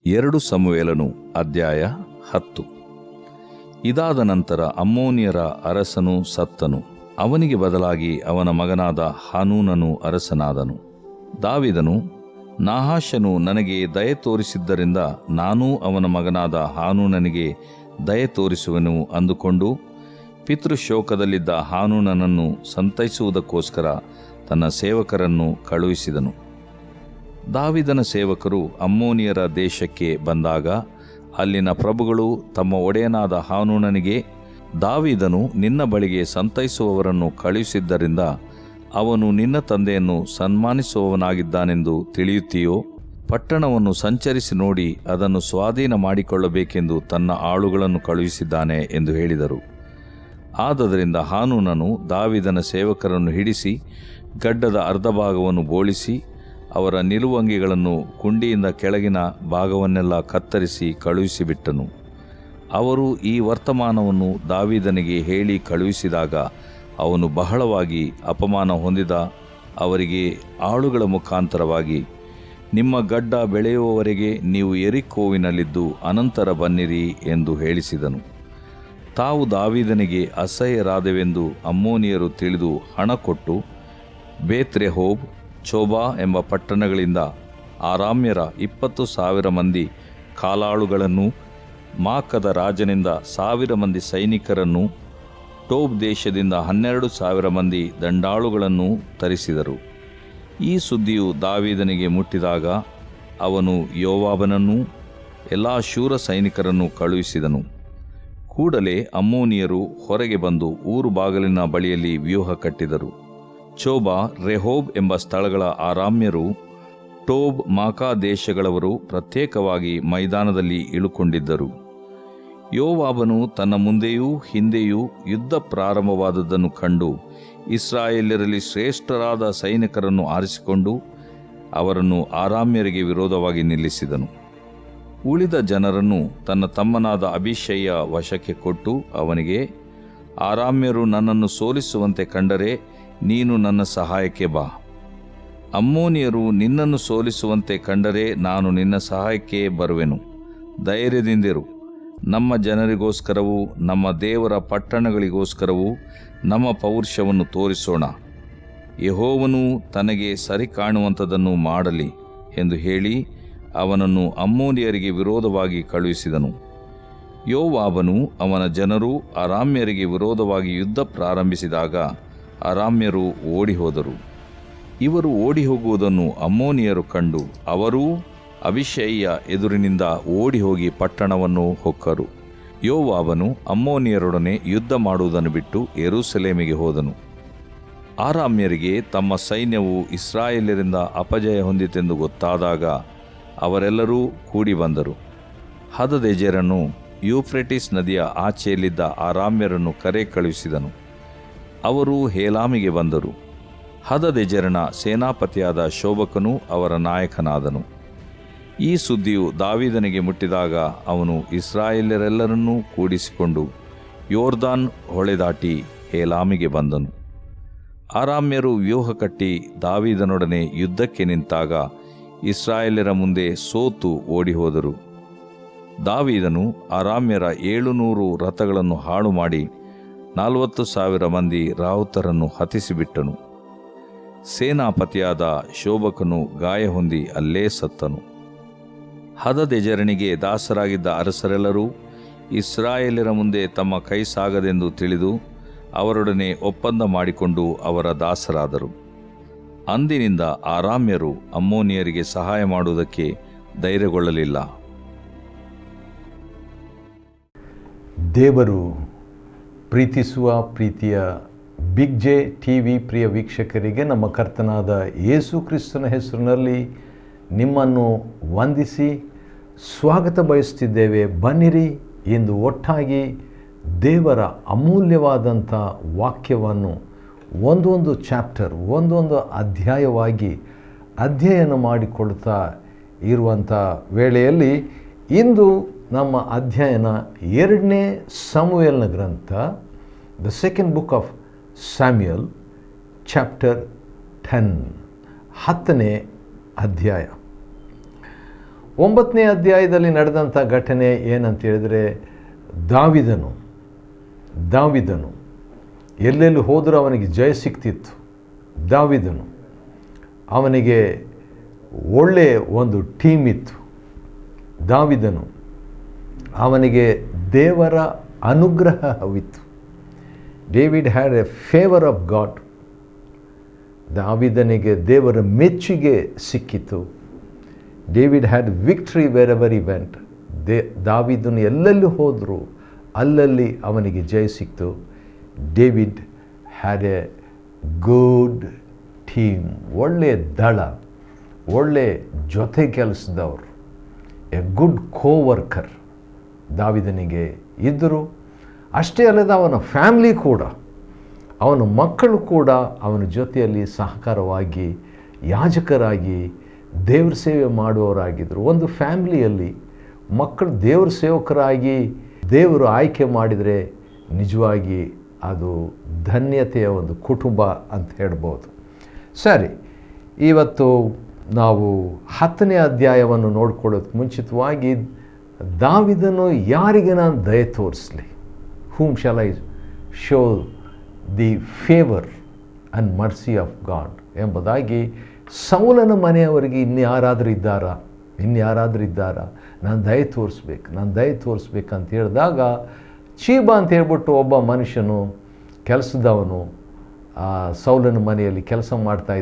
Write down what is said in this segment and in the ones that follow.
2 ಸಮುವೇಲನು ಅಧ್ಯಾಯ 10. ಇದಾದ ನಂತರ ಅಮ್ಮೋನಿಯರ ಅರಸನು ಸತ್ತನು. ಅವನಿಗೆ ಬದಲಾಗಿ ಅವನ ಮಗನಾದ ಹಾನೂನನು ಅರಸನಾದನು. ದಾವೀದನು, ನಾಹಾಷನು ನನಗೆ ದಯೆ ತೋರಿಸಿದ್ದರಿಂದ ನಾನೂ ಅವನ ಮಗನಾದ ಹಾನೂನನಿಗೆ ದಯೆ ತೋರಿಸುವೆನು ಅಂದುಕೊಂಡು ಪಿತೃಶೋಕದಲ್ಲಿದ್ದ ಹಾನೂನನನ್ನು ಸಂತೈಸುವುದಕ್ಕೋಸ್ಕರ ತನ್ನ ಸೇವಕರನ್ನು ಕಳುಹಿಸಿದನು. ದಾವೀದನ ಸೇವಕರು ಅಮ್ಮೋನಿಯರ ದೇಶಕ್ಕೆ ಬಂದಾಗ ಅಲ್ಲಿನ ಪ್ರಭುಗಳು ತಮ್ಮ ಒಡೆಯನಾದ ಹಾನೂನನಿಗೆ, ದಾವೀದನು ನಿನ್ನ ಬಳಿಗೆ ಸಂತೈಸುವವರನ್ನು ಕಳುಹಿಸಿದ್ದರಿಂದ ಅವನು ನಿನ್ನ ತಂದೆಯನ್ನು ಸನ್ಮಾನಿಸುವವನಾಗಿದ್ದಾನೆಂದು ತಿಳಿಯುತ್ತೀಯೋ? ಪಟ್ಟಣವನ್ನು ಸಂಚರಿಸಿ ನೋಡಿ ಅದನ್ನು ಸ್ವಾಧೀನ ಮಾಡಿಕೊಳ್ಳಬೇಕೆಂದು ತನ್ನ ಆಳುಗಳನ್ನು ಕಳುಹಿಸಿದ್ದಾನೆ ಎಂದು ಹೇಳಿದರು. ಆದದರಿಂದ ಹಾನೂನನು ದಾವೀದನ ಸೇವಕರನ್ನು ಹಿಡಿಸಿ ಗಡ್ಡದ ಅರ್ಧ ಭಾಗವನ್ನು ಬೋಳಿಸಿ ಅವರ ನಿಲುವಂಗಿಗಳನ್ನು ಕುಂಡಿಯಿಂದ ಕೆಳಗಿನ ಭಾಗವನ್ನೆಲ್ಲ ಕತ್ತರಿಸಿ ಕಳುಹಿಸಿಬಿಟ್ಟನು. ಅವರು ಈ ವರ್ತಮಾನವನ್ನು ದಾವೀದನಿಗೆ ಹೇಳಿ ಕಳುಹಿಸಿದಾಗ ಅವನು ಬಹಳವಾಗಿ ಅಪಮಾನ ಹೊಂದಿದ ಅವರಿಗೆ ಆಳುಗಳ ಮುಖಾಂತರವಾಗಿ, ನಿಮ್ಮ ಗಡ್ಡ ಬೆಳೆಯುವವರೆಗೆ ನೀವು ಯೆರಿಕೋವಿನಲ್ಲಿದ್ದು ಅನಂತರ ಬನ್ನಿರಿ ಎಂದು ಹೇಳಿಸಿದನು. ತಾವು ದಾವೀದನಿಗೆ ಅಸಹ್ಯರಾದೆವೆಂದು ಅಮ್ಮೋನಿಯರು ತಿಳಿದು ಹಣ ಕೊಟ್ಟು ಬೇತ್ರೆಹೋಬ್, ಚೋಬಾ ಎಂಬ ಪಟ್ಟಣಗಳಿಂದ ಆರಾಮ್ಯರ 20,000 ಮಂದಿ ಕಾಲಾಳುಗಳನ್ನು, ಮಾಕದ ರಾಜನಿಂದ 1,000 ಮಂದಿ ಸೈನಿಕರನ್ನು, ಟೋಬ್ ದೇಶದಿಂದ 12,000 ಮಂದಿ ದಂಡಾಳುಗಳನ್ನು ತರಿಸಿದರು. ಈ ಸುದ್ದಿಯು ದಾವೀದನಿಗೆ ಮುಟ್ಟಿದಾಗ ಅವನು ಯೋವಾಬನನ್ನೂ ಎಲ್ಲ ಶೂರ ಸೈನಿಕರನ್ನು ಕಳುಹಿಸಿದನು. ಕೂಡಲೇ ಅಮ್ಮೋನಿಯರು ಹೊರಗೆ ಬಂದು ಊರು ಬಾಗಿಲಿನ ಬಳಿಯಲ್ಲಿ ವ್ಯೂಹ ಕಟ್ಟಿದರು. ಚೋಬಾ, ರೆಹೋಬ್ ಎಂಬ ಸ್ಥಳಗಳ ಆರಾಮ್ಯರು, ಟೋಬ್, ಮಾಕಾ ದೇಶಗಳವರು ಪ್ರತ್ಯೇಕವಾಗಿ ಮೈದಾನದಲ್ಲಿ ಇಳುಕೊಂಡಿದ್ದರು. ಯೋವಾಬನು ತನ್ನ ಮುಂದೆಯೂ ಹಿಂದೆಯೂ ಯುದ್ಧ ಪ್ರಾರಂಭವಾದದ್ದನ್ನು ಕಂಡು ಇಸ್ರಾಯೇಲ್ಯರಲ್ಲಿ ಶ್ರೇಷ್ಠರಾದ ಸೈನಿಕರನ್ನು ಆರಿಸಿಕೊಂಡು ಅವರನ್ನು ಆರಾಮ್ಯರಿಗೆ ವಿರೋಧವಾಗಿ ನಿಲ್ಲಿಸಿದನು. ಉಳಿದ ಜನರನ್ನು ತನ್ನ ತಮ್ಮನಾದ ಅಬೀಷೈಯ ವಶಕ್ಕೆ ಕೊಟ್ಟು ಅವನಿಗೆ, ಆರಾಮ್ಯರು ನನ್ನನ್ನು ಸೋಲಿಸುವಂತೆ ಕಂಡರೆ ನೀನು ನನ್ನ ಸಹಾಯಕ್ಕೆ ಬಾ. ಅಮ್ಮೋನಿಯರು ನಿನ್ನನ್ನು ಸೋಲಿಸುವಂತೆ ಕಂಡರೆ ನಾನು ನಿನ್ನ ಸಹಾಯಕ್ಕೆ ಬರುವೆನು. ಧೈರ್ಯದಿಂದಿರು. ನಮ್ಮ ಜನರಿಗೋಸ್ಕರವೂ ನಮ್ಮ ದೇವರ ಪಟ್ಟಣಗಳಿಗೋಸ್ಕರವೂ ನಮ್ಮ ಪೌರುಷವನ್ನು ತೋರಿಸೋಣ. ಯೆಹೋವನು ತನಗೆ ಸರಿ ಕಾಣುವಂಥದ್ದನ್ನು ಮಾಡಲಿ ಎಂದು ಹೇಳಿ ಅವನನ್ನು ಅಮ್ಮೋನಿಯರಿಗೆ ವಿರೋಧವಾಗಿ ಕಳುಹಿಸಿದನು. ಯೋವಾಬನು ಅವನ ಜನರು ಅರಾಮ್ಯರಿಗೆ ವಿರೋಧವಾಗಿ ಯುದ್ಧ ಪ್ರಾರಂಭಿಸಿದಾಗ ಅರಾಮ್ಯರು ಓಡಿಹೋದರು. ಇವರು ಓಡಿಹೋಗುವುದನ್ನು ಅಮ್ಮೋನಿಯರು ಕಂಡು ಅವರೂ ಅಬೀಷೈಯ ಎದುರಿನಿಂದ ಓಡಿಹೋಗಿ ಪಟ್ಟಣವನ್ನು ಹೊಕ್ಕರು. ಯೋವಾಬನು ಅಮ್ಮೋನಿಯರೊಡನೆ ಯುದ್ಧ ಮಾಡುವುದನ್ನು ಬಿಟ್ಟು ಯೆರೂಸಲೇಮಿಗೆ ಹೋದನು. ಆರಾಮ್ಯರಿಗೆ ತಮ್ಮ ಸೈನ್ಯವು ಇಸ್ರಾಯೇಲ್ಯರಿಂದ ಅಪಜಯ ಹೊಂದಿತೆಂದು ಗೊತ್ತಾದಾಗ ಅವರೆಲ್ಲರೂ ಕೂಡಿ ಬಂದರು. ಹದದೆಜೆರನು ಯೂಫ್ರೆಟಿಸ್ ನದಿಯ ಆಚೆಯಲ್ಲಿದ್ದ ಆರಾಮ್ಯರನ್ನು ಕರೆ ಕಳುಹಿಸಿದನು. ಅವರು ಹೇಲಾಮಿಗೆ ಬಂದರು. ಹದದೆಜೆರನ ಸೇನಾಪತಿಯಾದ ಶೋಬಕನು ಅವರ ನಾಯಕನಾದನು. ಈ ಸುದ್ದಿಯು ದಾವೀದನಿಗೆ ಮುಟ್ಟಿದಾಗ ಅವನು ಇಸ್ರಾಯೇಲ್ಯರೆಲ್ಲರನ್ನೂ ಕೂಡಿಸಿಕೊಂಡು ಯೋರ್ದಾನ್ ಹೊಳೆ ದಾಟಿ ಹೇಲಾಮಿಗೆ ಬಂದನು. ಆರಾಮ್ಯರು ವ್ಯೂಹ ಕಟ್ಟಿ ದಾವೀದನೊಡನೆ ಯುದ್ಧಕ್ಕೆ ನಿಂತಾಗ ಇಸ್ರಾಯೇಲ್ಯರ ಮುಂದೆ ಸೋತು ಓಡಿಹೋದರು. ದಾವೀದನು ಅರಾಮ್ಯರ 700 ರಥಗಳನ್ನು ಹಾಳು ಮಾಡಿ 40,000 ಮಂದಿ ರಾಹುತರನ್ನು ಹತಿಸಿಬಿಟ್ಟನು. ಸೇನಾಪತಿಯಾದ ಶೋಬಕನು ಗಾಯ ಹೊಂದಿ ಅಲ್ಲೇ ಸತ್ತನು. ಹದದೆಜೆರನಿಗೆ ದಾಸರಾಗಿದ್ದ ಅರಸರೆಲ್ಲರೂ ಇಸ್ರಾಯೇಲ್ಯರ ಮುಂದೆ ತಮ್ಮ ಕೈ ಸಾಗದೆಂದು ತಿಳಿದು ಅವರೊಡನೆ ಒಪ್ಪಂದ ಮಾಡಿಕೊಂಡು ಅವರ ದಾಸರಾದರು. ಅಂದಿನಿಂದ ಆರಾಮ್ಯರು ಅಮ್ಮೋನಿಯರಿಗೆ ಸಹಾಯ ಮಾಡುವುದಕ್ಕೆ ಧೈರ್ಯಗೊಳ್ಳಲಿಲ್ಲ. ದೇವರು ಪ್ರೀತಿಸುವ ಪ್ರೀತಿಯ ಬಿಗ್ ಜೆ ಟಿವಿ ಪ್ರಿಯ ವೀಕ್ಷಕರಿಗೆ ನಮ್ಮ ಕರ್ತನಾದ ಯೇಸು ಕ್ರಿಸ್ತನ ಹೆಸರಿನಲ್ಲಿ ನಿಮ್ಮನ್ನು ವಂದಿಸಿ ಸ್ವಾಗತ ಬಯಸುತ್ತಿದ್ದೇವೆ. ಬನ್ನಿರಿ ಎಂದು ಒಟ್ಟಾಗಿ ದೇವರ ಅಮೂಲ್ಯವಾದಂಥ ವಾಕ್ಯವನ್ನು ಒಂದೊಂದು ಚಾಪ್ಟರ್, ಒಂದೊಂದು ಅಧ್ಯಾಯವಾಗಿ ಅಧ್ಯಯನ ಮಾಡಿಕೊಳ್ತಾ ಇರುವಂಥ ವೇಳೆಯಲ್ಲಿ ಇಂದು ನಮ್ಮ ಅಧ್ಯಯನ 2ನೇ ಸಮುವೇಲನ ಗ್ರಂಥ, the second book of Samuel, chapter 10, 10ನೇ ಅಧ್ಯಾಯ. 9ನೇ ಅಧ್ಯಾಯದಲ್ಲಿ ನಡೆದಂಥ ಘಟನೆ ಏನಂತ ಹೇಳಿದರೆ, ದಾವಿದನು ಎಲ್ಲೆಲ್ಲಿ ಹೋದರೂ ಅವನಿಗೆ ಜಯ ಸಿಗ್ತಿತ್ತು. ದಾವಿದನು ಅವನಿಗೆ ಒಳ್ಳೆಯ ಒಂದು ಟೀಮ್ ಇತ್ತು. ದಾವಿದನು ಅವನಿಗೆ ದೇವರ ಅನುಗ್ರಹವಿತ್ತು. David had a favour of God. ದಾವಿದನಿಗೆ ದೇವರ ಮೆಚ್ಚುಗೆ ಸಿಕ್ಕಿತು. David had victory wherever he went. ದಾವಿದನು ಎಲ್ಲೆಲ್ಲಿ ಹೋದರೂ ಅಲ್ಲಲ್ಲಿ ಅವನಿಗೆ ಜಯ ಸಿಕ್ತು. David had a good team, ಒಳ್ಳೆಯ ದಳ, ಒಳ್ಳೆಯ ಜೊತೆ ಕೆಲಸದವರು, ಎ ಗುಡ್ ಕೋವರ್ಕರ್ ದಾವಿದನಿಗೆ ಇದ್ದರು. ಅಷ್ಟೇ ಅಲ್ಲದೆ ಅವನ ಫ್ಯಾಮಿಲಿ ಕೂಡ, ಅವನ ಮಕ್ಕಳು ಕೂಡ ಅವನ ಜೊತೆಯಲ್ಲಿ ಸಹಕಾರವಾಗಿ ಯಾಜಕರಾಗಿ ದೇವ್ರ ಸೇವೆ ಮಾಡುವವರಾಗಿದ್ದರು. ಒಂದು ಫ್ಯಾಮಿಲಿಯಲ್ಲಿ ಮಕ್ಕಳು ದೇವ್ರ ಸೇವಕರಾಗಿ ದೇವರು ಆಯ್ಕೆ ಮಾಡಿದರೆ ನಿಜವಾಗಿ ಅದು ಧನ್ಯತೆಯ ಒಂದು ಕುಟುಂಬ ಅಂತ ಹೇಳ್ಬೋದು. ಸರಿ, ಇವತ್ತು ನಾವು 10ನೇ ಅಧ್ಯಾಯವನ್ನು ನೋಡ್ಕೊಳ್ಳೋದಕ್ಕೆ ಮುಂಚಿತವಾಗಿ, ದಾವಿದನು ಯಾರಿಗೆ ನಾನು ದಯೆ ತೋರಿಸಲಿ, whom shall I show the favor and mercy of God ಎಂಬುದಾಗಿ ಸೌಲನ ಮನೆಯವರಿಗೆ ಇನ್ಯಾರಾದರೂ ಇದ್ದಾರಾ ನಾನು ದಯೆ ತೋರಿಸ್ಬೇಕಂತ ಹೇಳಿದಾಗ, ಚೀಬ ಅಂತ ಹೇಳ್ಬಿಟ್ಟು ಒಬ್ಬ ಮನುಷ್ಯನು, ಕೆಲಸದವನು, ಸೌಲನ ಮನೆಯಲ್ಲಿ ಕೆಲಸ ಮಾಡ್ತಾ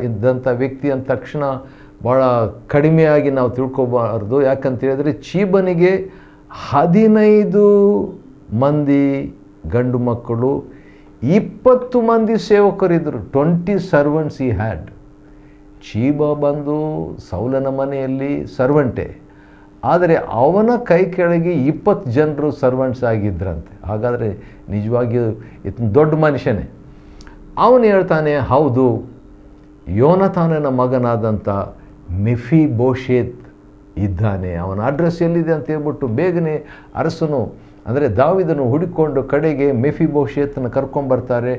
ಇದ್ದಂಥ ವ್ಯಕ್ತಿ ಅಂದ ತಕ್ಷಣ ಭಾಳ ಕಡಿಮೆಯಾಗಿ ನಾವು ತಿಳ್ಕೊಬಾರ್ದು. ಯಾಕಂತ ಹೇಳಿದ್ರೆ ಚೀಬನಿಗೆ 15 ಮಂದಿ ಗಂಡು ಮಕ್ಕಳು, 20 ಮಂದಿ ಸೇವಕರಿದ್ದರು. 20 ಸರ್ವೆಂಟ್ಸ್ ಈ ಹ್ಯಾಡ್. ಚೀಬ ಬಂದು ಸೌಲನ ಮನೆಯಲ್ಲಿ ಸರ್ವೆಂಟೇ, ಆದರೆ ಅವನ ಕೈ ಕೆಳಗೆ 20 ಜನರು ಸರ್ವೆಂಟ್ಸ್ ಆಗಿದ್ದರಂತೆ. ಹಾಗಾದರೆ ನಿಜವಾಗಿಯೂ ಇತನ ದೊಡ್ಡ ಮನುಷ್ಯನೇ. ಅವನು ಹೇಳ್ತಾನೆ, ಹೌದು, ಯೋನತಾನನ ಮಗನಾದಂಥ ಮೆಫಿಬೋಶೆತ್ ಇದ್ದಾನೆ, ಅವನ ಅಡ್ರೆಸ್ ಎಲ್ಲಿದೆ ಅಂತ ಹೇಳ್ಬಿಟ್ಟು ಬೇಗನೆ ಅರಸನು, ಅಂದರೆ ದಾವಿದನು ಹುಡುಕೊಂಡು ಕಡೆಗೆ ಮೆಫಿಬೋಶೆತನ್ನು ಕರ್ಕೊಂಬರ್ತಾರೆ.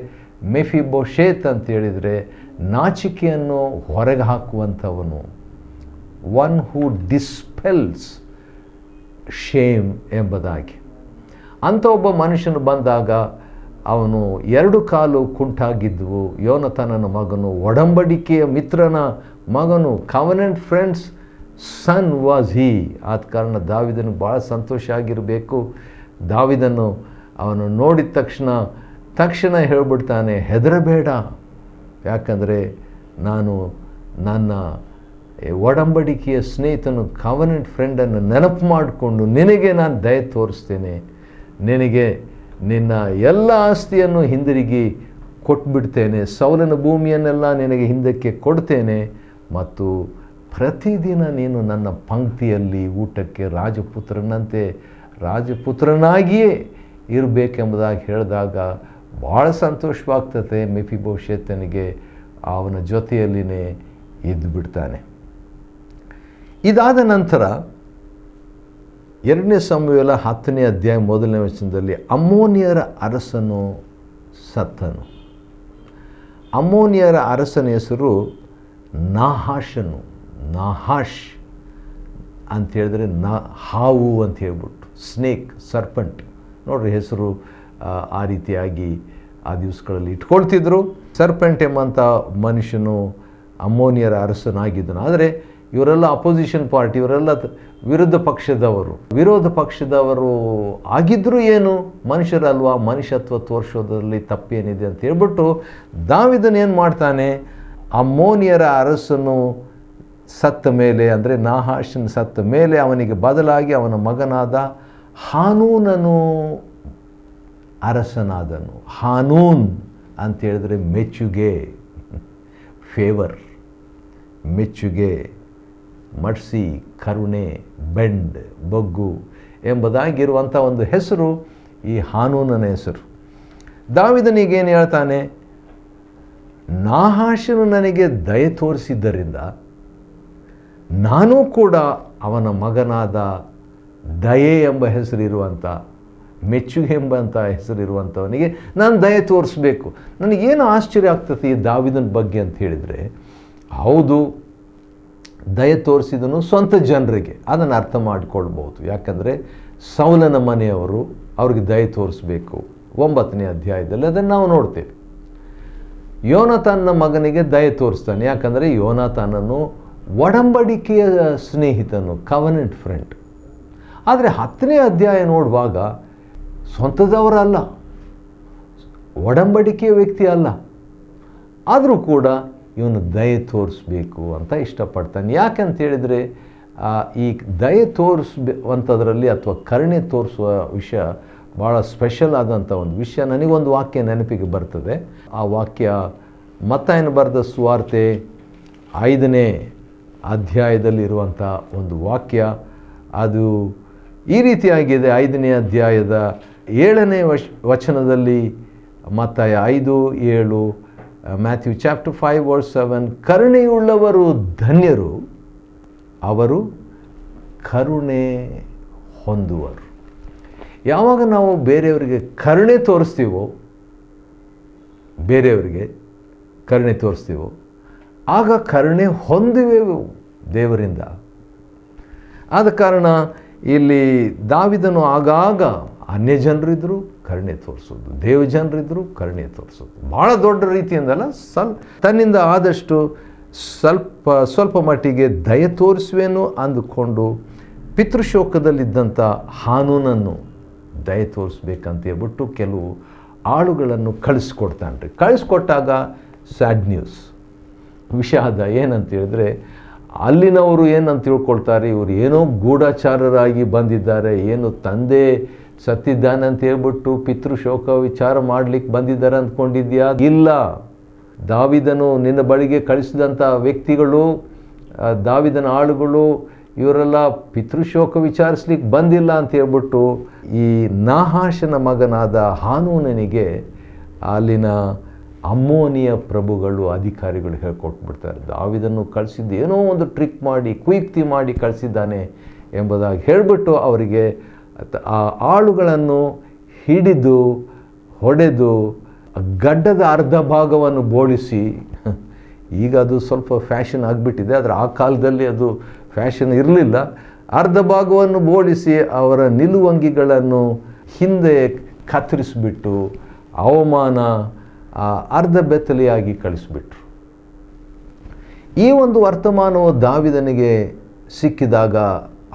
ಮೆಫಿಬೋಶೆತ್ ಅಂತ ಹೇಳಿದರೆ ನಾಚಿಕೆಯನ್ನು ಹೊರಗೆ ಹಾಕುವಂಥವನು, ಒನ್ ಹೂ ಡಿಸ್ಪೆಲ್ಸ್ ಶೇಮ್ ಎಂಬುದಾಗಿ. ಅಂಥ ಒಬ್ಬ ಮನುಷ್ಯನು ಬಂದಾಗ ಅವನು 2 ಕಾಲು ಕುಂಟಾಗಿದ್ದವು. ಯೋನತಾನನ ಮಗನು, ಒಡಂಬಡಿಕೆಯ ಮಿತ್ರನ ಮಗನು, covenant friends son was he. ಆದ ಕಾರಣ ದಾವಿದನು ಭಾಳ ಸಂತೋಷ ಆಗಿರಬೇಕು. ದಾವಿದನು ಅವನು ನೋಡಿದ ತಕ್ಷಣ ಹೇಳಿಬಿಡ್ತಾನೆ, ಹೆದರಬೇಡ, ಯಾಕಂದರೆ ನಾನು ನನ್ನ ಒಡಂಬಡಿಕೆಯ ಸ್ನೇಹಿತನು, ಕವನೆಂಟ್ ಫ್ರೆಂಡನ್ನು ನೆನಪು ಮಾಡಿಕೊಂಡು ನಿನಗೆ ನಾನು ದಯೆ ತೋರಿಸ್ತೇನೆ, ನಿನಗೆ ನಿನ್ನ ಎಲ್ಲ ಆಸ್ತಿಯನ್ನು ಹಿಂದಿರುಗಿ ಕೊಟ್ಬಿಡ್ತೇನೆ, ಸೌಲನ ಭೂಮಿಯನ್ನೆಲ್ಲ ನಿನಗೆ ಹಿಂದಕ್ಕೆ ಕೊಡ್ತೇನೆ, ಮತ್ತು ಪ್ರತಿದಿನ ನೀನು ನನ್ನ ಪಂಕ್ತಿಯಲ್ಲಿ ಊಟಕ್ಕೆ ರಾಜಪುತ್ರನಾಗಿಯೇ ಇರಬೇಕೆಂಬುದಾಗಿ ಹೇಳಿದಾಗ ಭಾಳ ಸಂತೋಷವಾಗ್ತದೆ. ಮೆಫಿಬೋಶೆತನಿಗೆ ಅವನ ಜೊತೆಯಲ್ಲಿನೇ ಇದ್ದು ಬಿಡ್ತಾನೆ. ಇದಾದ ನಂತರ 2ನೇ ಸಮುವೇಲ 10ನೇ ಅಧ್ಯಾಯ 1ನೇ ವಚನದಲ್ಲಿ ಅಮ್ಮೋನಿಯರ ಅರಸನು ಸತ್ತನು. ಅಮ್ಮೋನಿಯರ ಅರಸನ ಹೆಸರು ನಾಹಾಷ್ ಅಂತ ಹೇಳಿದ್ರೆ ಹಾವು ಅಂತ ಹೇಳ್ಬಿಟ್ಟು, ಸ್ನೇಕ್, ಸರ್ಪಂಟ್. ನೋಡ್ರಿ, ಹೆಸರು ಆ ರೀತಿಯಾಗಿ ಆ ದಿವಸಗಳಲ್ಲಿ ಇಟ್ಕೊಳ್ತಿದ್ರು. ಸರ್ಪೆಂಟ್ ಎಂಬಂಥ ಮನುಷ್ಯನು ಅಮ್ಮೋನಿಯರ ಅರಸನಾಗಿದ್ದನು. ಆದರೆ ಇವರೆಲ್ಲ ಅಪೋಸಿಷನ್ ಪಾರ್ಟಿ, ಇವರೆಲ್ಲ ವಿರೋಧ ಪಕ್ಷದವರು ಆಗಿದ್ದರೂ ಏನು, ಮನುಷ್ಯರಲ್ವಾ, ಮನುಷ್ಯತ್ವ ತೋರಿಸೋದ್ರಲ್ಲಿ ತಪ್ಪೇನಿದೆ ಅಂತ ಹೇಳ್ಬಿಟ್ಟು ದಾವಿದನು ಏನು ಮಾಡ್ತಾನೆ, ಅಮ್ಮೋನಿಯರ ಅರಸನು ಸತ್ತ ಮೇಲೆ, ಅಂದರೆ ನಾಹಾಷನ ಸತ್ತ ಮೇಲೆ ಅವನಿಗೆ ಬದಲಾಗಿ ಅವನ ಮಗನಾದ ಹಾನೂನನು ಅರಸನಾದನು. ಹಾನೂನ್ ಅಂತ ಹೇಳಿದ್ರೆ ಮೆಚ್ಚುಗೆ, ಫೇವರ್, ಮೆಚ್ಚುಗೆ, ಮರ್ಸಿ, ಕರುಣೆ, ಬೆಂಡ್, ಬಗ್ಗು ಎಂಬುದಾಗಿರುವಂಥ ಒಂದು ಹೆಸರು ಈ ಹಾನೂನನ ಹೆಸರು. ದಾವಿದನಿಗೇನು ಹೇಳ್ತಾನೆ, ನಾಹಾಷನು ನನಗೆ ದಯೆ ತೋರಿಸಿದ್ದರಿಂದ ನಾನೂ ಕೂಡ ಅವನ ಮಗನಾದ ದಯೆ ಎಂಬ ಹೆಸರಿರುವಂಥ, ಮೆಚ್ಚುಗೆ ಎಂಬಂಥ ಹೆಸರಿರುವಂಥವನಿಗೆ ನಾನು ದಯೆ ತೋರಿಸ್ಬೇಕು. ನನಗೇನು ಆಶ್ಚರ್ಯ ಆಗ್ತದೆ ಈ ದಾವಿದನ ಬಗ್ಗೆ ಅಂತ ಹೇಳಿದರೆ, ಹೌದು, ದಯೆ ತೋರಿಸಿದನು ಸ್ವಂತ ಜನರಿಗೆ. ಅದನ್ನು ಅರ್ಥ ಮಾಡಿಕೊಳ್ಬೋದು. ಯಾಕಂದರೆ ಸೌಲನ ಮನೆಯವರು ಅವ್ರಿಗೆ ದಯೆ ತೋರಿಸ್ಬೇಕು. 9ನೇ ಅಧ್ಯಾಯದಲ್ಲಿ ಅದನ್ನು ನಾವು ನೋಡ್ತೇವೆ. ಯೋನಾತಾನನ ಮಗನಿಗೆ ದಯೆ ತೋರಿಸ್ತಾನೆ. ಯಾಕಂದರೆ ಯೋನಾತಾನನು ಒಡಂಬಡಿಕೆಯ ಸ್ನೇಹಿತನು, ಕವನೆಂಟ್ ಫ್ರೆಂಡ್. ಆದರೆ 10ನೇ ಅಧ್ಯಾಯ ನೋಡುವಾಗ ಸ್ವಂತದವರಲ್ಲ, ಒಡಂಬಡಿಕೆಯ ವ್ಯಕ್ತಿ ಅಲ್ಲ, ಆದರೂ ಕೂಡ ಇವನು ದಯೆ ತೋರಿಸ್ಬೇಕು ಅಂತ ಇಷ್ಟಪಡ್ತಾನೆ. ಯಾಕಂತ ಹೇಳಿದರೆ ಈ ದಯೆ ತೋರಿಸುವಂಥದ್ರಲ್ಲಿ ಅಥವಾ ಕರುಣೆ ತೋರಿಸುವ ವಿಷಯ ಭಾಳ ಸ್ಪೆಷಲ್ ಆದಂಥ ಒಂದು ವಿಷಯ. ನನಗೊಂದು ವಾಕ್ಯ ನೆನಪಿಗೆ ಬರ್ತದೆ. ಆ ವಾಕ್ಯ ಮತ್ತಾಯನ ಬರೆದ ಸುವಾರ್ತೆ 5ನೇ ಅಧ್ಯಾಯದಲ್ಲಿರುವಂಥ ಒಂದು ವಾಕ್ಯ. ಅದು ಈ ರೀತಿಯಾಗಿದೆ. 5ನೇ ಅಧ್ಯಾಯದ 7ನೇ ವಚನದಲ್ಲಿ, ಮತ್ತಾಯ 5:7, ಮ್ಯಾಥ್ಯೂ ಚಾಪ್ಟರ್ 5:7, ಕರುಣೆಯುಳ್ಳವರು ಧನ್ಯರು, ಅವರು ಕರುಣೆ ಹೊಂದುವರು. ಯಾವಾಗ ನಾವು ಬೇರೆಯವರಿಗೆ ಕರುಣೆ ತೋರಿಸ್ತೀವೋ, ಬೇರೆಯವರಿಗೆ ಕರುಣೆ ತೋರಿಸ್ತೀವೋ, ಆಗ ಕರುಣೆ ಹೊಂದುವೆವು ದೇವರಿಂದ. ಆದ ಕಾರಣ ಇಲ್ಲಿ ದಾವಿದನು ಆಗಾಗ ಅನ್ಯ ಜನರಿದ್ದರು ಕರುಣೆ ತೋರಿಸೋದು, ದೇವಜನರಿದ್ದರು ಕರುಣೆ ತೋರಿಸೋದು. ಭಾಳ ದೊಡ್ಡ ರೀತಿಯಿಂದಲ್ಲ, ತನ್ನಿಂದ ಆದಷ್ಟು ಸ್ವಲ್ಪ ಮಟ್ಟಿಗೆ ದಯೆ ತೋರಿಸುವೇನು ಅಂದುಕೊಂಡು ಪಿತೃಶೋಕದಲ್ಲಿದ್ದಂಥ ಹಾನೂನನ್ನು ದಯೆ ತೋರಿಸ್ಬೇಕಂತ ಹೇಳ್ಬಿಟ್ಟು ಕೆಲವು ಆಳುಗಳನ್ನು ಕಳಿಸ್ಕೊಡ್ತಾನೆ ರೀ. ಕಳಿಸ್ಕೊಟ್ಟಾಗ ಸ್ಯಾಡ್ ನ್ಯೂಸ್, ವಿಷಾದ. ಏನಂತ ಹೇಳಿದ್ರೆ ಅಲ್ಲಿನವರು ಏನಂತ ತಿಳ್ಕೊಳ್ತಾರೆ, ಇವರು ಏನೋ ಗೂಢಚಾರರಾಗಿ ಬಂದಿದ್ದಾರೆ, ಏನು ತಂದೆ ಸತ್ತಿದ್ದಾನೆ ಅಂತ ಹೇಳ್ಬಿಟ್ಟು ಪಿತೃಶೋಕ ವಿಚಾರ ಮಾಡಲಿಕ್ಕೆ ಬಂದಿದ್ದಾರೆ ಅಂದ್ಕೊಂಡಿದ್ಯಾ? ಇಲ್ಲ, ದಾವಿದನು ನಿನ್ನ ಬಳಿಗೆ ಕಳಿಸಿದಂಥ ವ್ಯಕ್ತಿಗಳು, ದಾವಿದನ ಆಳುಗಳು, ಇವರೆಲ್ಲ ಪಿತೃಶೋಕ ವಿಚಾರಿಸ್ಲಿಕ್ಕೆ ಬಂದಿಲ್ಲ ಅಂತ ಹೇಳ್ಬಿಟ್ಟು ಈ ನಾಹಾಷನ ಮಗನಾದ ಹಾನೂನನಿಗೆ ಅಲ್ಲಿನ ಅಮ್ಮೋನಿಯ ಪ್ರಭುಗಳು, ಅಧಿಕಾರಿಗಳು ಹೇಳ್ಕೊಟ್ಬಿಡ್ತಾರೆ. ದಾವಿದನ್ನು ಕಳಿಸಿದ್ದು ಏನೋ ಒಂದು ಟ್ರಿಕ್ ಮಾಡಿ, ಕುಯುಕ್ತಿ ಮಾಡಿ ಕಳಿಸಿದ್ದಾನೆ ಎಂಬುದಾಗಿ ಹೇಳಿಬಿಟ್ಟು ಅವರಿಗೆ ಆ ಆಳುಗಳನ್ನು ಹಿಡಿದು ಹೊಡೆದು ಗಡ್ಡದ ಅರ್ಧ ಭಾಗವನ್ನು ಬೋಳಿಸಿ, ಈಗ ಅದು ಸ್ವಲ್ಪ ಫ್ಯಾಷನ್ ಆಗಿಬಿಟ್ಟಿದೆ, ಆದರೆ ಆ ಕಾಲದಲ್ಲಿ ಅದು ಫ್ಯಾಷನ್ ಇರಲಿಲ್ಲ, ಅರ್ಧ ಭಾಗವನ್ನು ಬೋಳಿಸಿ ಅವರ ನಿಲುವಂಗಿಗಳನ್ನು ಹಿಂದೆ ಕತ್ತರಿಸಿಬಿಟ್ಟು ಅವಮಾನ ಅರ್ಧ ಬೆತ್ತಲೆಯಾಗಿ ಕಳಿಸಿಬಿಟ್ರು. ಈ ಒಂದು ವರ್ತಮಾನವು ದಾವಿದನಿಗೆ ಸಿಕ್ಕಿದಾಗ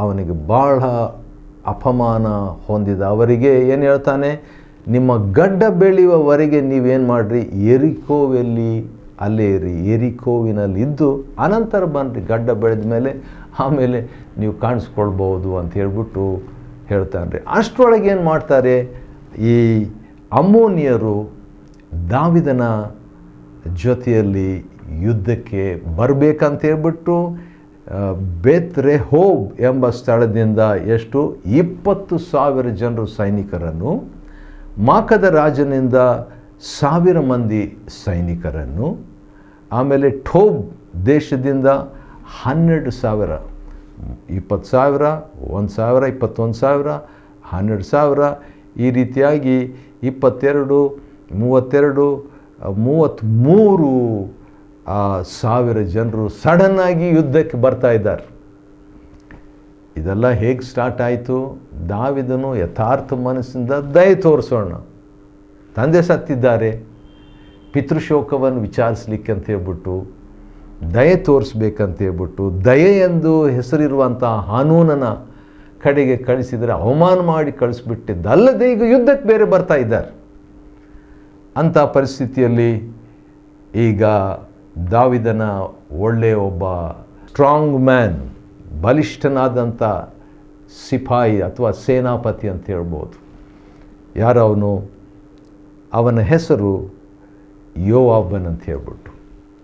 ಅವನಿಗೆ ಬಹಳ ಅಪಮಾನ ಹೊಂದಿದ. ಅವರಿಗೆ ಏನು ಹೇಳ್ತಾನೆ, ನಿಮ್ಮ ಗಡ್ಡ ಬೆಳೆಯುವವರೆಗೆ ನೀವೇನು ಮಾಡಿರಿ, ಎರಿಕೋವಲ್ಲಿ ಅಲ್ಲೇ ಇರಿ, ಎರಿಕೋವಿನಲ್ಲಿದ್ದು ಅನಂತರ ಬನ್ನಿರಿ, ಗಡ್ಡ ಬೆಳೆದ ಮೇಲೆ ಆಮೇಲೆ ನೀವು ಕಾಣಿಸ್ಕೊಳ್ಬೋದು ಅಂತ ಹೇಳ್ಬಿಟ್ಟು ಹೇಳ್ತಾನೆ ರೀ. ಅಷ್ಟರೊಳಗೆ ಏನು ಮಾಡ್ತಾರೆ, ಈ ಅಮ್ಮೋನಿಯರು ದಾವಿದನ ಜೊತೆಯಲ್ಲಿ ಯುದ್ಧಕ್ಕೆ ಬರಬೇಕಂತ ಹೇಳ್ಬಿಟ್ಟು ಬೇತ್ರೆಹೋಬ್ ಎಂಬ ಸ್ಥಳದಿಂದ 20,000 ಜನರು ಸೈನಿಕರನ್ನು, ಮಾಕದ ರಾಜನಿಂದ 1,000 ಮಂದಿ ಸೈನಿಕರನ್ನು, ಆಮೇಲೆ ಠೋಬ್ ದೇಶದಿಂದ 12,000, 20,000, 1,000, 21,000, 12,000, ಈ ರೀತಿಯಾಗಿ 22, 32, 33,000 ಜನರು ಸಡನ್ನಾಗಿ ಯುದ್ಧಕ್ಕೆ ಬರ್ತಾ ಇದ್ದಾರೆ. ಇದೆಲ್ಲ ಹೇಗೆ ಸ್ಟಾರ್ಟ್ ಆಯಿತು? ದಾವಿದನು ಯಥಾರ್ಥ ಮನಸ್ಸಿಂದ ದಯೆ ತೋರಿಸೋಣ, ತಂದೆ ಸತ್ತಿದ್ದಾರೆ, ಪಿತೃಶೋಕವನ್ನು ವಿಚಾರಿಸ್ಲಿಕ್ಕೆ ಅಂತ ಹೇಳ್ಬಿಟ್ಟು ದಯೆ ತೋರಿಸ್ಬೇಕಂತ ಹೇಳ್ಬಿಟ್ಟು ದಯೆ ಎಂದು ಹೆಸರಿರುವಂಥ ಹಾನೂನನ ಕಡೆಗೆ ಕಳಿಸಿದರೆ ಅವಮಾನ ಮಾಡಿ ಕಳಿಸ್ಬಿಟ್ಟಿದ್ದಲ್ಲದೆ ಈಗ ಯುದ್ಧಕ್ಕೆ ಬೇರೆ ಬರ್ತಾ ಇದ್ದಾರೆ. ಅಂಥ ಪರಿಸ್ಥಿತಿಯಲ್ಲಿ ಈಗ ದಾವಿದನ ಒಳ್ಳೆಯ ಒಬ್ಬ ಸ್ಟ್ರಾಂಗ್ ಮ್ಯಾನ್, ಬಲಿಷ್ಠನಾದಂಥ ಸಿಪಾಯಿ ಅಥವಾ ಸೇನಾಪತಿ ಅಂತ ಹೇಳ್ಬೋದು. ಯಾರವನು? ಅವನ ಹೆಸರು ಯೋವಾಬನ್ ಅಂತ ಹೇಳ್ಬಿಟ್ಟು.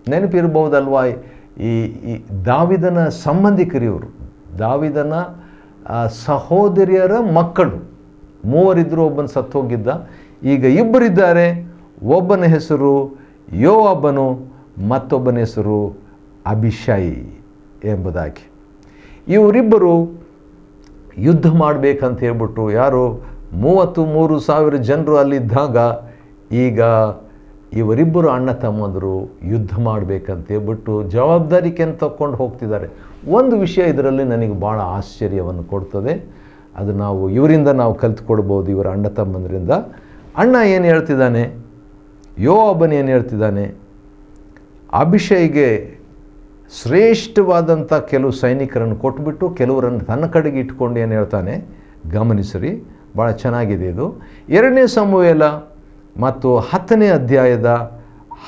ನೆನಪಿರ್ಬೋದಲ್ವಾ, ಈ ದಾವಿದನ ಸಂಬಂಧಿಕರಿವರು, ದಾವಿದನ ಸಹೋದರಿಯರ ಮಕ್ಕಳು. 3 ಇದ್ದರು, ಒಬ್ಬನ ಸತ್ತು ಹೋಗಿದ್ದ. ಈಗ 2 ಇದ್ದಾರೆ. ಒಬ್ಬನ ಹೆಸರು ಯೋವಾಬನು, ಮತ್ತೊಬ್ಬನ ಹೆಸರು ಅಭಿಷೈ ಎಂಬುದಾಗಿ. ಇವರಿಬ್ಬರು ಯುದ್ಧ ಮಾಡಬೇಕಂತ ಹೇಳ್ಬಿಟ್ಟು, ಯಾರು 33,000 ಜನರು ಅಲ್ಲಿದ್ದಾಗ ಈಗ ಇವರಿಬ್ಬರು ಅಣ್ಣ ತಮ್ಮಂದರು ಯುದ್ಧ ಮಾಡಬೇಕಂತ ಹೇಳ್ಬಿಟ್ಟು ಜವಾಬ್ದಾರಿಕೆಯನ್ನು ತಗೊಂಡು ಹೋಗ್ತಿದ್ದಾರೆ. ಒಂದು ವಿಷಯ ಇದರಲ್ಲಿ ನನಗೆ ಭಾಳ ಆಶ್ಚರ್ಯವನ್ನು ಕೊಡ್ತದೆ. ಅದು ಇವರಿಂದ ನಾವು ಕಲಿತ್ಕೊಳ್ಬೋದು, ಇವರ ಅಣ್ಣ ತಮ್ಮಂದರಿಂದ. ಅಣ್ಣ ಏನು ಹೇಳ್ತಿದ್ದಾನೆ, ಯೋವಾಬನು ಏನು ಹೇಳ್ತಿದ್ದಾನೆ, ಅಭಿಷೇಕ್ಗೆ ಶ್ರೇಷ್ಠವಾದಂಥ ಕೆಲವು ಸೈನಿಕರನ್ನು ಕೊಟ್ಬಿಟ್ಟು ಕೆಲವರನ್ನು ತನ್ನ ಕಡೆಗೆ ಇಟ್ಕೊಂಡು ಏನು ಹೇಳ್ತಾನೆ ಗಮನಿಸ್ರಿ, ಭಾಳ ಚೆನ್ನಾಗಿದೆ ಇದು. 2ನೇ ಸಮುವೇಲ ಮತ್ತು 10ನೇ ಅಧ್ಯಾಯದ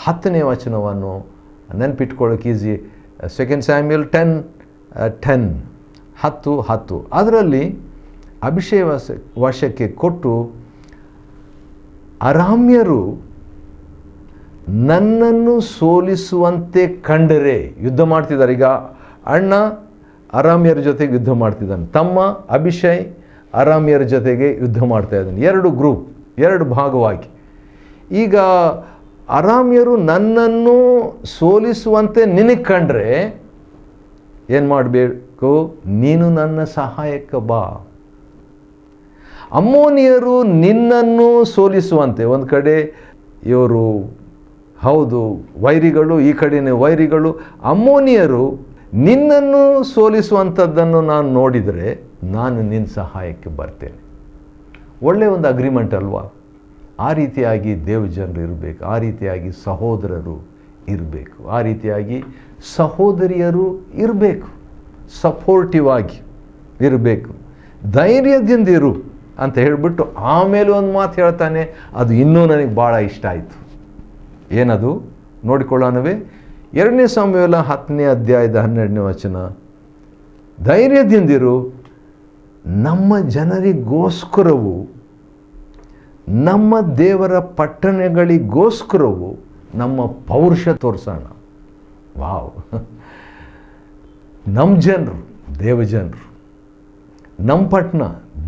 10ನೇ ವಚನವನ್ನು ನೆನಪಿಟ್ಕೊಳ್ಳೋಕೆ ಈಸಿ. 2 ಸ್ಯಾಮ್ಯುಯಲ್ 10:10 ಅದರಲ್ಲಿ ಅಭಿಷೇಕ ವಶಕ್ಕೆ ಕೊಟ್ಟು, ಅರಾಮ್ಯರು ನನ್ನನ್ನು ಸೋಲಿಸುವಂತೆ ಕಂಡರೆ, ಯುದ್ಧ ಮಾಡ್ತಿದ್ದಾರೆ. ಈಗ ಅಣ್ಣ ಅರಾಮ್ಯರ ಜೊತೆಗೆ ಯುದ್ಧ ಮಾಡ್ತಿದ್ದಾನೆ, ತಮ್ಮ ಅಭಿಷೇಕ್ ಅರಾಮ್ಯರ ಜೊತೆಗೆ ಯುದ್ಧ ಮಾಡ್ತಾ ಇದ್ದಾನೆ. 2 ಗ್ರೂಪ್, 2 ಭಾಗವಾಗಿ. ಈಗ ಅರಾಮ್ಯರು ನನ್ನನ್ನು ಸೋಲಿಸುವಂತೆ ನಿನಗೆ ಕಂಡ್ರೆ ಏನು ಮಾಡಬೇಕು, ನೀನು ನನ್ನ ಸಹಾಯಕ್ಕೆ ಬಾ. ಅಮ್ಮೋನಿಯರು ನಿನ್ನನ್ನು ಸೋಲಿಸುವಂತೆ, ಒಂದು ಕಡೆ ಇವರು ಹೌದು ವೈರಿಗಳು, ಈ ಕಡೆನೇ ವೈರಿಗಳು. ಅಮ್ಮೋನಿಯರು ನಿನ್ನನ್ನು ಸೋಲಿಸುವಂಥದ್ದನ್ನು ನಾನು ನೋಡಿದರೆ ನಾನು ನಿನ್ನ ಸಹಾಯಕ್ಕೆ ಬರ್ತೇನೆ. ಒಳ್ಳೆಯ ಒಂದು ಅಗ್ರಿಮೆಂಟ್ ಅಲ್ವಾ? ಆ ರೀತಿಯಾಗಿ ದೇವಜನರು ಇರಬೇಕು, ಆ ರೀತಿಯಾಗಿ ಸಹೋದರರು ಇರಬೇಕು, ಆ ರೀತಿಯಾಗಿ ಸಹೋದರಿಯರು ಇರಬೇಕು, ಸಪೋರ್ಟಿವ್ ಆಗಿ ಇರಬೇಕು, ಧೈರ್ಯದಿಂದಿರು ಅಂತ ಹೇಳಿಬಿಟ್ಟು ಆಮೇಲೆ ಒಂದು ಮಾತು ಹೇಳ್ತಾನೆ. ಅದು ಇನ್ನೂ ನನಗೆ ಭಾಳ ಇಷ್ಟ ಆಯಿತು. ಏನದು ನೋಡಿಕೊಳ್ಳೋಣವೇ. 2ನೇ ಸಮುವೇಲ 10ನೇ ಅಧ್ಯಾಯದ 12ನೇ ವಚನ, ಧೈರ್ಯದಿಂದಿರು, ನಮ್ಮ ಜನರಿಗೋಸ್ಕರವು ನಮ್ಮ ದೇವರ ಪಟ್ಟಣಗಳಿಗೋಸ್ಕರವು ನಮ್ಮ ಪೌರುಷ ತೋರಿಸೋಣ. ವಾವ್! ನಮ್ಮ ಜನರು ದೇವಜನರು, ನಮ್ಮ ಪಟ್ಟಣ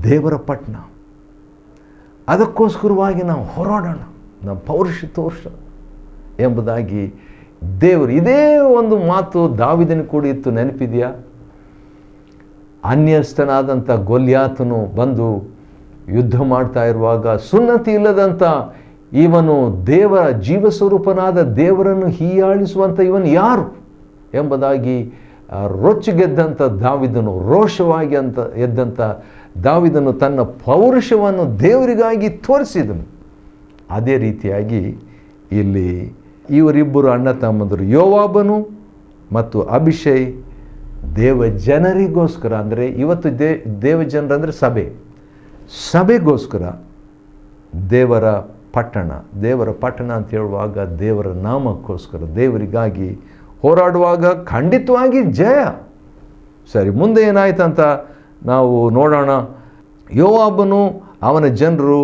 ದೇವರ ಪಟ್ಟಣ, ಅದಕ್ಕೋಸ್ಕರವಾಗಿ ನಾವು ಹೋರಾಡೋಣ, ನಮ್ಮ ಪೌರುಷ ತೋರಿಸೋಣ ಎಂಬುದಾಗಿ ದೇವರು. ಇದೇ ಒಂದು ಮಾತು ದಾವೀದನಿಗೆ ಕೂಡ ಇತ್ತು, ನೆನಪಿದೆಯಾ? ಅನ್ಯಸ್ಥನಾದಂಥ ಗೊಲ್ಯಾತನು ಬಂದು ಯುದ್ಧ ಮಾಡ್ತಾ ಇರುವಾಗ ಸುನ್ನತಿ ಇಲ್ಲದಂಥ ಇವನು ದೇವರ ಜೀವಸ್ವರೂಪನಾದ ದೇವರನ್ನು ಹೀಯಾಳಿಸುವಂಥ ಇವನು ಯಾರು ಎಂಬುದಾಗಿ ರೊಚ್ಚಿಗೆದ್ದಂಥ ದಾವೀದನು, ರೋಷವಾಗಿ ಎದ್ದಂಥ ದಾವೀದನು ತನ್ನ ಪೌರುಷವನ್ನು ದೇವರಿಗಾಗಿ ತೋರಿಸಿದನು. ಅದೇ ರೀತಿಯಾಗಿ ಇಲ್ಲಿ ಇವರಿಬ್ಬರು ಅಣ್ಣ ತಮ್ಮಂದರು, ಯೋವಾಬನು ಮತ್ತು ಅಭಿಷೇಕ್, ದೇವ ಜನರಿಗೋಸ್ಕರ, ಅಂದರೆ ಇವತ್ತು ದೇವಜನರಂದರೆ ಸಭೆಗೋಸ್ಕರ ದೇವರ ಪಟ್ಟಣ ಅಂತ ಹೇಳುವಾಗ ದೇವರ ನಾಮಕ್ಕೋಸ್ಕರ ದೇವರಿಗಾಗಿ ಹೋರಾಡುವಾಗ ಖಂಡಿತವಾಗಿ ಜಯ. ಸರಿ, ಮುಂದೆ ಏನಾಯ್ತಂತ ನಾವು ನೋಡೋಣ. ಯೋವಾಬನು ಅವನ ಜನರು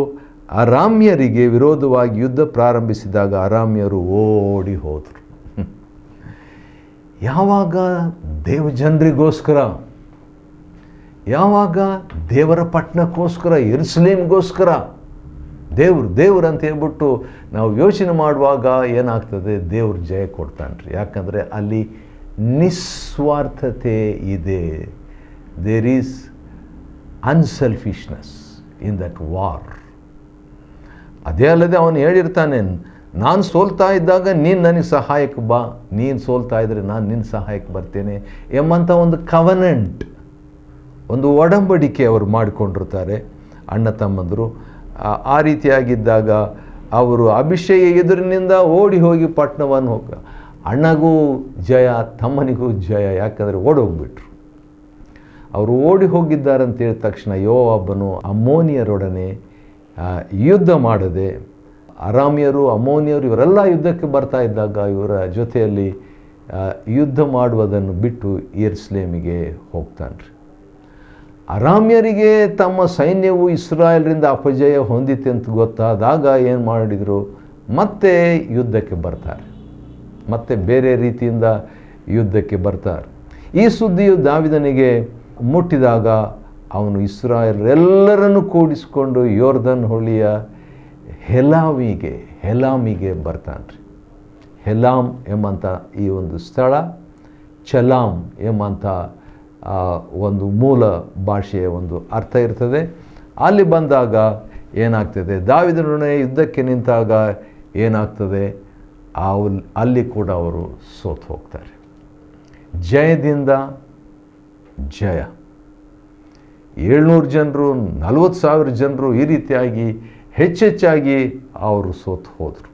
ಅರಾಮ್ಯರಿಗೆ ವಿರೋಧವಾಗಿ ಯುದ್ಧ ಪ್ರಾರಂಭಿಸಿದಾಗ ಅರಾಮ್ಯರು ಓಡಿ ಹೋದರು. ಯಾವಾಗ ದೇವಜನರಿಗೋಸ್ಕರ, ಯಾವಾಗ ದೇವರ ಪಟ್ಟಣಕ್ಕೋಸ್ಕರ, ಯೆರೂಸಲೇಮಿಗೋಸ್ಕರ, ದೇವ್ರು ಅಂತ ಹೇಳ್ಬಿಟ್ಟು ನಾವು ಯೋಚನೆ ಮಾಡುವಾಗ ಏನಾಗ್ತದೆ, ದೇವ್ರು ಜಯ ಕೊಡ್ತಾನ್ರಿ. ಯಾಕಂದರೆ ಅಲ್ಲಿ ನಿಸ್ವಾರ್ಥತೆ ಇದೆ. There is unselfishness in that war. ಅದೇ ಅಲ್ಲದೆ ಅವನು ಹೇಳಿರ್ತಾನೆ, ನಾನು ಸೋಲ್ತಾ ಇದ್ದಾಗ ನೀನು ನನಗೆ ಸಹಾಯಕ್ಕೆ ಬಾ, ನೀನು ಸೋಲ್ತಾ ಇದ್ದರೆ ನಾನು ನಿನ್ನ ಸಹಾಯಕ್ಕೆ ಬರ್ತೇನೆ ಎಂಬಂಥ ಒಂದು ಕವನೆಂಟ್, ಒಂದು ಒಡಂಬಡಿಕೆ ಅವರು ಮಾಡಿಕೊಂಡಿರ್ತಾರೆ ಅಣ್ಣ ತಮ್ಮಂದರು. ಆ ರೀತಿಯಾಗಿದ್ದಾಗ ಅವರು ಅಭಿಷೇಕ ಎದುರಿನಿಂದ ಓಡಿ ಹೋಗಿ ಪಟ್ಟಣವನ್ನು ಅಣ್ಣಗೂ ಜಯ, ತಮ್ಮನಿಗೂ ಜಯ. ಯಾಕಂದರೆ ಓಡೋಗ್ಬಿಟ್ರು. ಅವರು ಓಡಿ ಹೋಗಿದ್ದಾರಂತ ಹೇಳಿದ ತಕ್ಷಣ ಯೋವಾಬನು ಅಮ್ಮೋನಿಯರೊಡನೆ ಯುದ್ಧ ಮಾಡದೆ, ಅರಾಮ್ಯರು ಅಮ್ಮೋನಿಯರು ಇವರೆಲ್ಲ ಯುದ್ಧಕ್ಕೆ ಬರ್ತಾ ಇದ್ದಾಗ ಇವರ ಜೊತೆಯಲ್ಲಿ ಯುದ್ಧ ಮಾಡುವುದನ್ನು ಬಿಟ್ಟು ಯೆರೂಸಲೇಮಿಗೆ ಹೋಗ್ತಾನ್ರಿ. ಅರಾಮ್ಯರಿಗೆ ತಮ್ಮ ಸೈನ್ಯವು ಇಸ್ರಾಯೇಲರಿಂದ ಅಪಜಯ ಹೊಂದಿತೆ ಅಂತ ಗೊತ್ತಾದಾಗ ಏನು ಮಾಡಿದರು, ಮತ್ತೆ ಯುದ್ಧಕ್ಕೆ ಬರ್ತಾರೆ, ಮತ್ತೆ ಬೇರೆ ರೀತಿಯಿಂದ ಯುದ್ಧಕ್ಕೆ ಬರ್ತಾರೆ. ಈ ಸುದ್ದಿಯು ದಾವೀದನಿಗೆ ಮುಟ್ಟಿದಾಗ ಅವನು ಇಸ್ರಾಯೇಲರೆಲ್ಲರನ್ನು ಕೂಡಿಸಿಕೊಂಡು ಯೋರ್ದನ್ ಹೊಳೆಯ ಹೆಲಾಮಿಗೆ ಬರ್ತಾನ್ರಿ. ಹೆಲಾಮ್ ಎಂಬಂಥ ಈ ಒಂದು ಸ್ಥಳ, ಚಲಾಮ್ ಎಂಬಂಥ ಒಂದು ಮೂಲ ಭಾಷೆಯ ಒಂದು ಅರ್ಥ ಇರ್ತದೆ. ಅಲ್ಲಿ ಬಂದಾಗ ಏನಾಗ್ತದೆ, ದಾವೀದನೊಡನೆ ಯುದ್ಧಕ್ಕೆ ನಿಂತಾಗ ಏನಾಗ್ತದೆ, ಅಲ್ಲಿ ಕೂಡ ಅವರು ಸೋತು ಹೋಗ್ತಾರೆ. ಜಯದಿಂದ ಜಯ. 700 ಜನರು, 40,000 ಜನರು, ಈ ರೀತಿಯಾಗಿ ಹೆಚ್ಚೆಚ್ಚಾಗಿ ಅವರು ಸೋತು ಹೋದರು.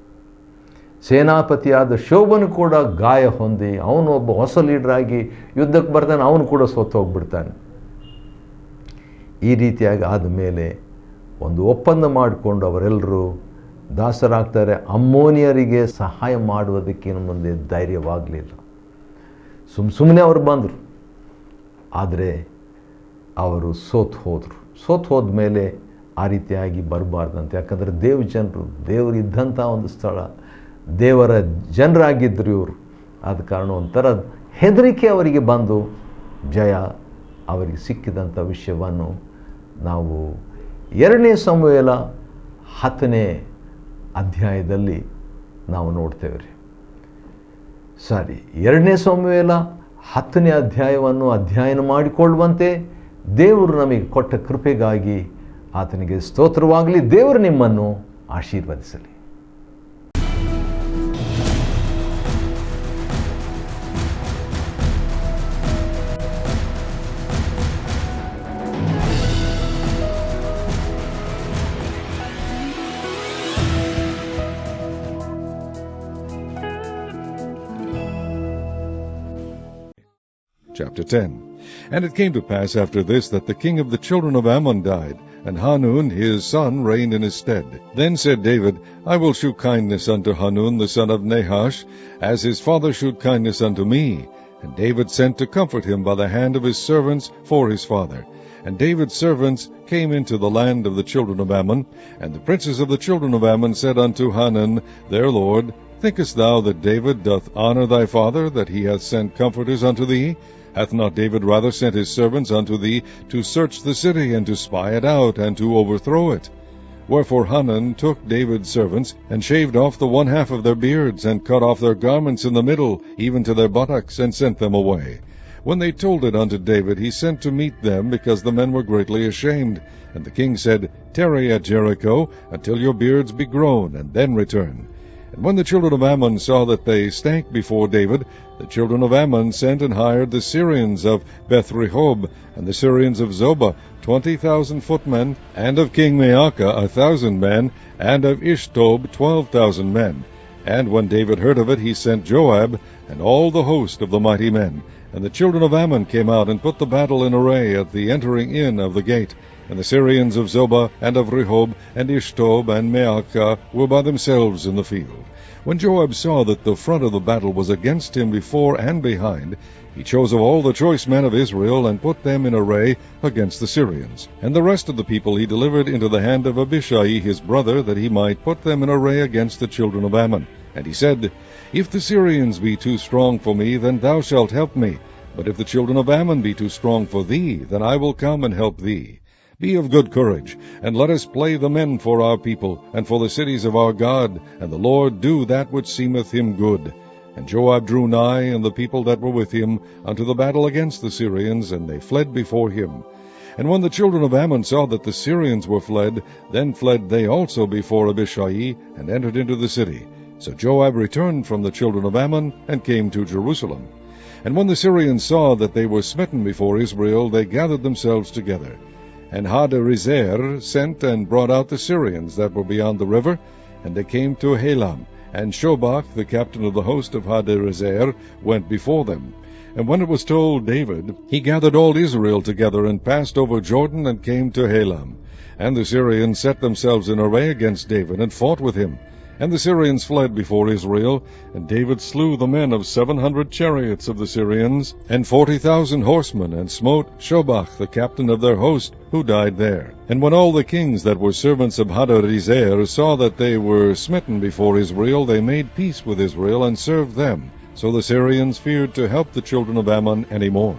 ಸೇನಾಪತಿಯಾದ ಶೋಭನು ಕೂಡ ಗಾಯ ಹೊಂದಿ, ಅವನು ಒಬ್ಬ ಹೊಸ ಲೀಡ್ರಾಗಿ ಯುದ್ಧಕ್ಕೆ ಬರ್ತಾನೆ, ಅವನು ಕೂಡ ಸೋತು ಹೋಗ್ಬಿಡ್ತಾನೆ. ಈ ರೀತಿಯಾಗಿ ಆದಮೇಲೆ ಒಂದು ಒಪ್ಪಂದ ಮಾಡಿಕೊಂಡು ಅವರೆಲ್ಲರೂ ದಾಸರಾಗ್ತಾರೆ. ಅಮ್ಮೋನಿಯರಿಗೆ ಸಹಾಯ ಮಾಡುವುದಕ್ಕೇನು ಮುಂದೆ ಧೈರ್ಯವಾಗಲಿಲ್ಲ. ಸುಮ್ಮನೆ ಅವರು ಬಂದರು, ಆದರೆ ಅವರು ಸೋತು ಹೋದರು. ಸೋತು ಹೋದ ಮೇಲೆ ಆ ರೀತಿಯಾಗಿ ಬರಬಾರ್ದಂತೆ. ಯಾಕಂದರೆ ದೇವರಿದ್ದಂಥ ಒಂದು ಸ್ಥಳ, ದೇವರ ಜನರಾಗಿದ್ದರು ಇವರು. ಆದ ಕಾರಣ ಒಂಥರ ಹೆದರಿಕೆ ಅವರಿಗೆ ಬಂದು ಜಯ ಅವರಿಗೆ ಸಿಕ್ಕಿದಂಥ ವಿಷಯವನ್ನು ನಾವು 2 ಸಮುವೇಲ 10ನೇ ಅಧ್ಯಾಯದಲ್ಲಿ ನಾವು ನೋಡ್ತೇವೆ ರೀ. 2 ಸಮುವೇಲ 10ನೇ ಅಧ್ಯಾಯವನ್ನು ಅಧ್ಯಯನ ಮಾಡಿಕೊಳ್ಳುವಂತೆ ದೇವರು ನಮಗೆ ಕೊಟ್ಟ ಕೃಪೆಗಾಗಿ ಆತನಿಗೆ ಸ್ತೋತ್ರವಾಗಲಿ. ದೇವರು ನಿಮ್ಮನ್ನು ಆಶೀರ್ವದಿಸಲಿ. Chapter 10. And it came to pass after this that the king of the children of Ammon died, and Hanun his son reigned in his stead. Then said David, I will shew kindness unto Hanun the son of Nahash, as his father shewed kindness unto me. And David sent to comfort him by the hand of his servants for his father. And David's servants came into the land of the children of Ammon. And the princes of the children of Ammon said unto Hanun their lord, Thinkest thou that David doth honor thy father, that he hath sent comforters unto thee? Hath not David rather sent his servants unto thee to search the city, and to spy it out, and to overthrow it? Wherefore Hanun took David's servants, and shaved off the 1/2 of their beards, and cut off their garments in the middle, even to their buttocks, and sent them away. When they told it unto David, he sent to meet them, because the men were greatly ashamed. And the king said, Tarry at Jericho, until your beards be grown, and then return. And when the children of Ammon saw that they stank before David, the children of Ammon sent and hired the Syrians of Beth-rehob, and the Syrians of Zobah, 20,000 footmen, and of King Maacah 1,000 men, and of Ishtob 12,000 men. And when David heard of it, he sent Joab, and all the host of the mighty men. And the children of Ammon came out, and put the battle in array at the entering in of the gate. And the Syrians of Zobah, and of Rehob, and Ishtob, and Maacah were by themselves in the field. When Joab saw that the front of the battle was against him before and behind, he chose of all the choice men of Israel, and put them in array against the Syrians. And the rest of the people he delivered into the hand of Abishai his brother, that he might put them in array against the children of Ammon. And he said, If the Syrians be too strong for me, then thou shalt help me. But if the children of Ammon be too strong for thee, then I will come and help thee. Be of good courage, and let us play the men for our people, and for the cities of our God, and the Lord do that which seemeth him good. And Joab drew nigh, and the people that were with him, unto the battle against the Syrians, and they fled before him. And when the children of Ammon saw that the Syrians were fled, then fled they also before Abishai, and entered into the city. So Joab returned from the children of Ammon, and came to Jerusalem. And when the Syrians saw that they were smitten before Israel, they gathered themselves together. And Hadarezer sent and brought out the Syrians that were beyond the river, and they came to Helam. And Shobach, the captain of the host of Hadarezer, went before them. And when it was told David, he gathered all Israel together, and passed over Jordan, and came to Helam. And the Syrians set themselves in array against David, and fought with him. And the Syrians fled before Israel, and David slew the men of 700 chariots of the Syrians, and 40,000 horsemen, and smote Shobach, the captain of their host, who died there. And when all the kings that were servants of Hadarezer saw that they were smitten before Israel, they made peace with Israel, and served them. So the Syrians feared to help the children of Ammon any more.